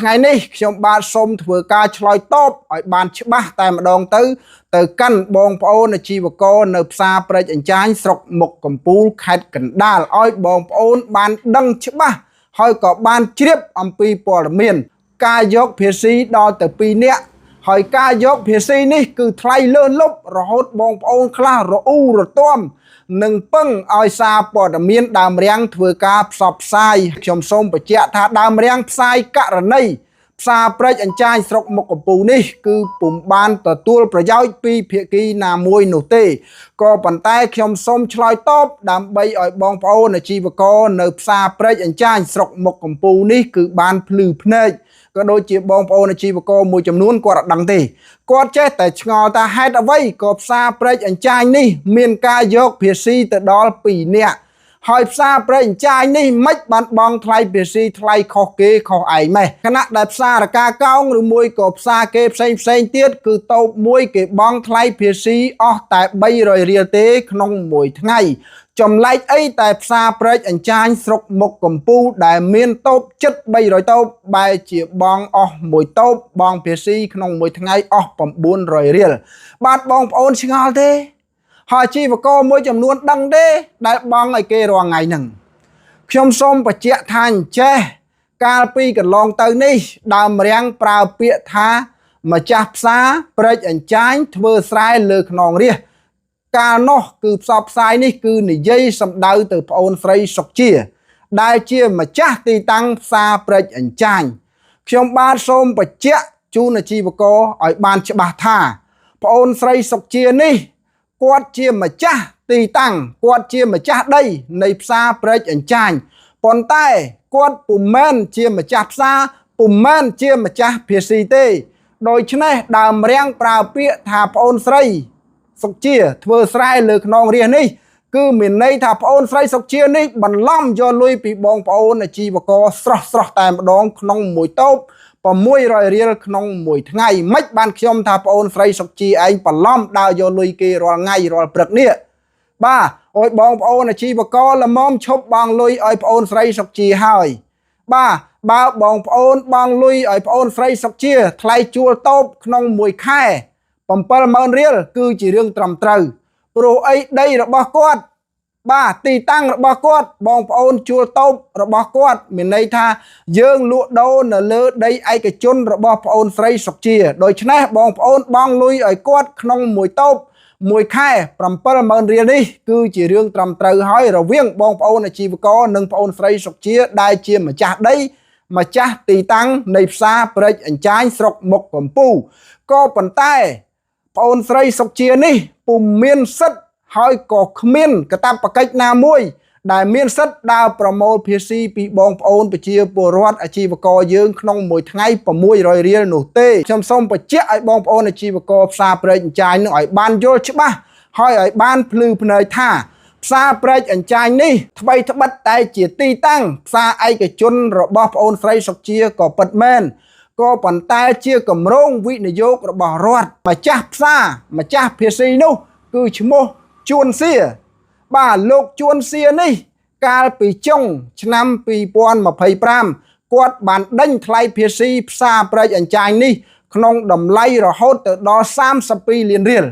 ថ្ងៃនេះខ្ញុំបាទសូមធ្វើការឆ្លើយតបឲ្យបានច្បាស់តែម្ដងទៅកាន់បងប្អូនអាជីវករនៅផ្សារព្រែកអញ្ចាញស្រុកមុខកំពូលខេត្តកណ្ដាលឲ្យបងប្អូនបានដឹងច្បាស់ហើយក៏បានជ្រាបអំពីព័ត៌មានការយកភាសីដល់ទៅ2នាក់ហើយការយកភាសីនេះគឺថ្លៃលើសលប់រហូតបងប្អូនខ្លះរអ៊ូរទាំនឹងពឹងឲ្យសារព័ត៌មានដើមរាំងធ្វើការផ្សព្វផ្សាយខ្ញុំសូមបញ្ជាក់ថាដើមរាំងផ្សាយករណីផ្សារព្រែកអញ្ចាញស្រុកមុខកំពូលនេះគឺពុំបានទទួលប្រយោជន៍ពីភាគីណាមួយនោះទេក៏ប៉ុន្តែខ្ញុំសូមឆ្លើយតបដើម្បីឲ្យបងប្អូនអាជីវករនៅផ្សារព្រែកអញ្ចាញស្រុកមុខកំពូលនេះគឺបានភ្លឺភ្នែកក៏ដូចជាបងប្អូនអាជីវករមួយចំនួនគាត់អត់ដឹងទេគាត់ចេះតែឆ្ងល់ថាហេតុអ្វីក៏ផ្សារព្រែកអញ្ចាញនេះមានការយកភាសីទៅដល់2នាក់ហើយផ្សារព្រែកអញ្ចាញនេះមិនបានបង់ថ្លៃភាសីថ្លៃខុសគេខុសឯងម៉េះខណៈដែលផ្សាររកាកោងឬមួយក៏ផ្សារគេផ្សេងទៀតគឺតូបមួយគេបង់ថ្លៃភាសីអស់តែ300រៀលទេក្នុងមួយថ្ងៃចម្លែកអីតែផ្សារព្រែកអញ្ចាញស្រុកមុខកំពូលដែលមានតូបជិត300តូបបែរជាបង់អស់មួយតូបបង់ភាសីក្នុងមួយថ្ងៃអស់900រៀលបាទបងប្អូនឆ្ងល់ទេហើយអាជីវករមួយចំនួនដឹងទេដែលបង់ឲ្យគេរាល់ថ្ងៃហ្នឹងខ្ញុំសូមបញ្ជាក់ថាអញ្ចេះកាលពីកន្លងទៅនេះដើមរាំងប្រើពាក្យថាម្ចាស់ផ្សារព្រែកអញ្ចាញធ្វើស្រែលើខ្នងរាសកាលនោះគឺផ្សព្វផ្សាយនេះគឺនិយាយសម្ដៅទៅប្អូនស្រីសុកជាដែលជាម្ចាស់ទីតាំងផ្សារព្រែកអញ្ចាញខ្ញុំបាទសូមបញ្ជាក់ជូនអាជីវករឲ្យបានច្បាស់ថាប្អូនស្រីសុកជានេះគាត់ជាម្ចាស់ទីតាំងគាត់ជាម្ចាស់ដីនៃផ្សារព្រែកអញ្ចាញប៉ុន្តែគាត់ពុំមែនជាម្ចាស់ផ្សារពុំមែនជាម្ចាស់ភាសីទេដូច្នេះដើមរាំងប្រើពាក្យថាប្អូនស្រីសុកជាធ្វើស្រែលើខ្នងរាសនេះគឺមានន័យថាប្អូនស្រីសុកជានេះបន្លំយកលុយពីបងប្អូនអាជីវករស្រស់តែម្ដងក្នុងមួយតូប600រៀលក្នុងមួយថ្ងៃមិនបានខ្ញុំថាប្អូនស្រីសុកជាឯងបន្លំដើរយកលុយគេរាល់ថ្ងៃរាល់ព្រឹកនេះបាទអើយបងប្អូនអាជីវករល្មមឈប់បង់លុយឲ្យប្អូនស្រីសុកជាហើយបាទបើបងប្អូនបង់លុយឲ្យប្អូនស្រីសុកជាថ្លៃជួលតូបក្នុងមួយខែ70000រៀលគឺជារឿងត្រឹមត្រូវព្រោះអីដីរបស់គាត់បាទទីតាំងរបស់គាត់បងប្អូនជួលតូបរបស់គាត់មានន័យថាយើងលក់ដូរនៅលើដីឯកជនរបស់ប្អូនស្រីសុកជាដូច្នេះបងប្អូនបង់លុយឲ្យគាត់ក្នុងមួយតូបមួយខែ70000រៀលនេះគឺជារឿងត្រឹមត្រូវហើយរវាងបងប្អូនអាជីវករនិងប្អូនស្រីសុកជាដែលជាម្ចាស់ដីម្ចាស់ទីតាំងនៃផ្សារព្រែកអញ្ចាញស្រុកមុខកំពូលក៏ប៉ុន្តែប្អូនស្រីសុកជានេះពុំមានសិទ្ធិហើយក៏គ្មានកាតព្វកិច្ចណាមួយដែលមានសិទ្ធិដើរប្រមូលភាសីពីបងប្អូនប្រជាពលរដ្ឋអាជីវករយើងក្នុងមួយថ្ងៃ600រៀលនោះទេខ្ញុំសូមបញ្ជាក់ឲ្យបងប្អូនអាជីវករផ្សារព្រែកអញ្ចាញនោះឲ្យបានយល់ច្បាស់ហើយឲ្យបានភ្លឺភ្នែកថាផ្សារព្រែកអញ្ចាញនេះថ្មីត្បិតតែជាទីតាំងផ្សារឯកជនរបស់ប្អូនស្រីសុកជាក៏ពិតមែនក៏ប៉ុន្តែជាគម្រោងវិនិយោគរបស់រដ្ឋម្ចាស់ផ្សារម្ចាស់ភាសីនោះគឺឈ្មោះជួនសៀបាទលោកជួនសៀនេះកាលពីចុងឆ្នាំ2025គាត់បានដេញថ្លៃភាសីផ្សារព្រែកអញ្ចាញនេះក្នុងតម្លៃរហូតទៅដល់32លានរៀល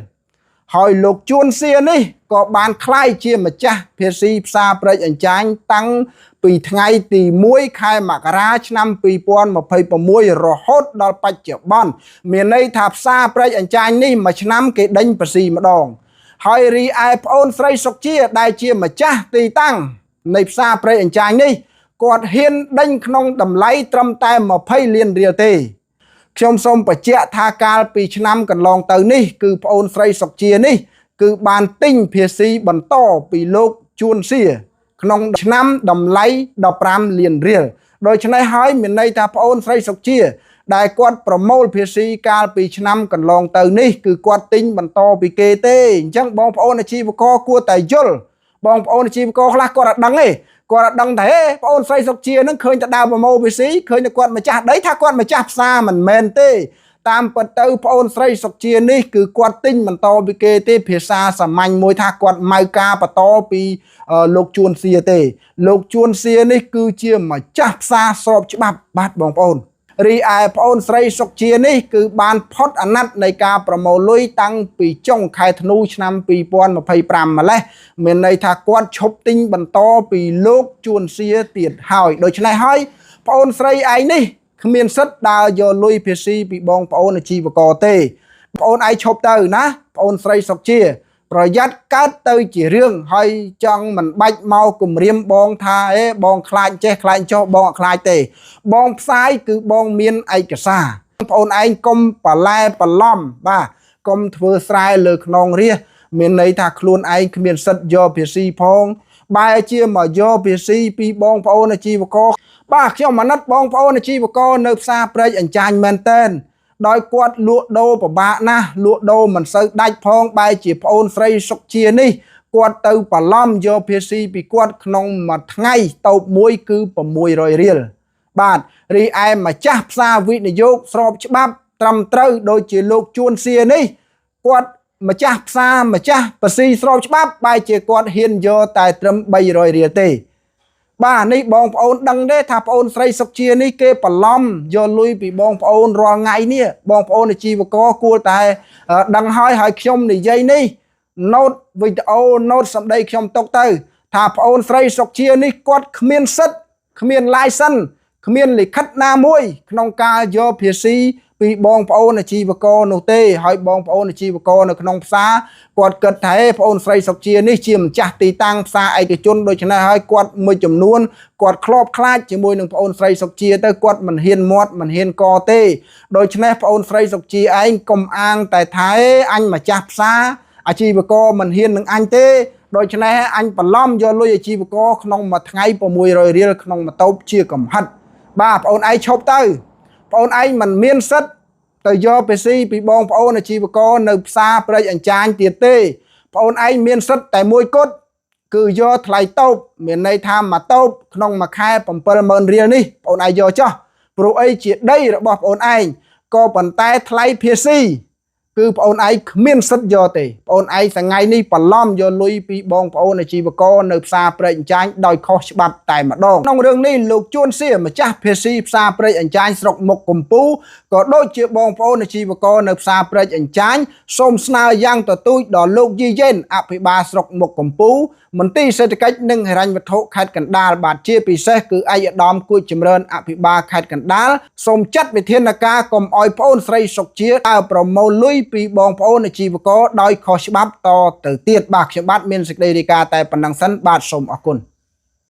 ហើយលោកជួនសៀនេះក៏បានក្លាយជាម្ចាស់ភាសីផ្សារព្រែកអញ្ចាញតាំងពីថ្ងៃទី1ខែមករាឆ្នាំ2026រហូតដល់បច្ចុប្បន្នមានន័យថាផ្សារព្រែកអញ្ចាញនេះមួយឆ្នាំគេដេញភាសីម្ដងហើយរីឯប្អូនស្រីសុកជាដែលជាម្ចាស់ទីតាំងនៃផ្សារព្រែកអញ្ចាញនេះគាត់ហ៊ានដេញក្នុងតម្លៃត្រឹមតែ20លានរៀលទេខ្ញុំសូមបញ្ជាក់ថាកាលពីឆ្នាំកន្លងទៅនេះគឺប្អូនស្រីសុកជានេះគឺបានទិញភាសីបន្តពីលោកជួនសៀក្នុងឆ្នាំតម្លៃ15លានរៀលដូច្នេះហើយមានន័យថាប្អូនស្រីសុកជាដែលគាត់ប្រមូលភាសីកាលពីឆ្នាំកន្លងទៅនេះគឺគាត់ទិញបន្តពីគេទេអញ្ចឹងបងប្អូនអាជីវករគួរតែយល់បងប្អូនអាជីវករខ្លះគាត់អត់ដឹងទេគាត់អត់ដឹងថាប្អូនស្រីសុកជានឹងឃើញតែដើរប្រមូលភាសីឃើញតែគាត់ម្ចាស់ដីថាគាត់ម្ចាស់ផ្សារមិនមែនទេតាមពិតទៅប្អូនស្រីសុកជានេះគឺគាត់ទិញបន្តពីគេទេភាសាសាមញ្ញមួយថាគាត់ម៉ៅការបន្តពីលោកជួនសៀទេលោកជួនសៀនេះគឺជាម្ចាស់ផ្សារស្របច្បាប់បាទបងប្អូន រីឯប្អូនស្រីសុកជានេះគឺបានផុតអាណត្តិនៃការប្រមូលលុយតាំងពីចុងខែធ្នូឆ្នាំ2025ម្លេះមានន័យថាគាត់ឈប់ទិញបន្តពីលោកជួនសៀទៀតហើយដូច្នេះហើយប្អូនស្រីឯងនេះគ្មានសិទ្ធិដើរយកលុយភាស៊ីពីបងប្អូនអាជីវករទេប្អូនឯងឈប់ទៅណាប្អូនស្រីសុកជាប្រយ័ត្នកើតទៅជារឿងហើយចង់មិនបាច់មកគំរាមបងថាបងខ្លាចចេះខ្លាចចុះបងអត់ខ្លាចទេបងផ្សាយគឺបងមានឯកសារប្អូនឯងកុំប្រឡែបន្លំបាទកុំធ្វើស្រែលើខ្នងរាសមានន័យថាខ្លួនឯងគ្មានសិទ្ធិយកភាស៊ីផងបែរជាមកយកភាស៊ីពីបងប្អូនអាជីវករបាទខ្ញុំអាណិតបងប្អូនអាជីវករនៅផ្សារព្រែកអញ្ចាញមែនតើដោយគាត់លក់ដូរពិបាកណាស់លក់ដូរមិនសូវដាច់ផងបែរជាប្អូនស្រីសុកជានេះគាត់ទៅបន្លំយកភាស៊ីពីគាត់ក្នុងមួយថ្ងៃតូបមួយគឺ600រៀលបាទរីឯម្ចាស់ផ្សារវិនិយោគស្របច្បាប់ត្រឹមត្រូវដូចជាលោកជួនសៀនេះគាត់ម្ចាស់ផ្សារម្ចាស់បស៊ីស្របច្បាប់បែរជាគាត់ហ៊ានយកតែត្រឹម300រៀលទេបាទនេះបងប្អូនដឹងទេថាប្អូនស្រីសុកជានេះគេបន្លំយកលុយពីបងប្អូនរាល់ថ្ងៃនេះបងប្អូនអាជីវករគួរតែដឹងហើយខ្ញុំនិយាយនេះណូតវីដេអូណូតសម្ដីខ្ញុំទុកទៅថាប្អូនស្រីសុកជានេះគាត់គ្មានសិទ្ធិគ្មាន license គ្មានលិខិតណាមួយក្នុងការយកភាស៊ីពីបងប្អូនអាជីវករនោះទេហើយបងប្អូនអាជីវករនៅក្នុងផ្សារគាត់គិតថាប្អូនស្រីសុកជានេះជាម្ចាស់ទីតាំងផ្សារឯកជនដូច្នេះហើយគាត់មួយចំនួនគាត់ធ្លាប់ខ្លាចជាមួយនឹងប្អូនស្រីសុកជាទៅគាត់មិនហ៊ានមាត់មិនហ៊ានកទេដូច្នេះប្អូនស្រីសុកជាឯងកុំអាងតែថាអញម្ចាស់ផ្សារអាជីវករមិនហ៊ាននឹងអញទេដូច្នេះអញបន្លំយកលុយអាជីវករក្នុងមួយថ្ងៃ600រៀលក្នុងមួយតូបជាកំហិតបាទប្អូនឯងឈប់ទៅប្អូនឯងមិនមានសិទ្ធិទៅយកភាស៊ីពីបងប្អូនអាជីវករនៅផ្សារព្រែកអញ្ចាញទៀតទេប្អូនឯងមានសិទ្ធិតែមួយគត់គឺយកថ្លៃតូបមានន័យថាមួយតូបក្នុងមួយខែ70000រៀលនេះប្អូនឯងយកចុះព្រោះអីជាដីរបស់ប្អូនឯងក៏ប៉ុន្តែថ្លៃភាស៊ីគឺប្អូនឯងគ្មានសិទ្ធិយកទេប្អូនឯងថ្ងៃនេះបន្លំយកលុយពីបងប្អូនអាជីវករនៅផ្សារព្រែកអញ្ចាញដោយខុសច្បាប់តែម្ដងក្នុងរឿងនេះលោកជួនសៀម្ចាស់ភាស៊ីផ្សារព្រែកអញ្ចាញស្រុកមុខកំពូលក៏ដូចជាបងប្អូនអាជីវករនៅផ្សារព្រែកអញ្ចាញសូមស្នើយ៉ាងទទូចដល់លោកយីយ៉េនអភិបាលស្រុកមុខកំពូលមន្ទីរសេដ្ឋកិច្ចនិងហិរញ្ញវត្ថុខេត្តកណ្ដាលបាទជាពិសេសគឺឯកឧត្តមគួចចម្រើនអភិបាលខេត្តកណ្ដាលសូមចាត់វិធានការកុំឲ្យប្អូនស្រីសុកជាដើរប្រមូលលុយពីបងប្អូនអាជីវករដោយខុសច្បាប់តទៅទៀតបាទខ្ញុំបាទមានសេចក្តីរាយការណ៍តែប៉ុណ្ណឹងសិនបាទសូមអរគុណ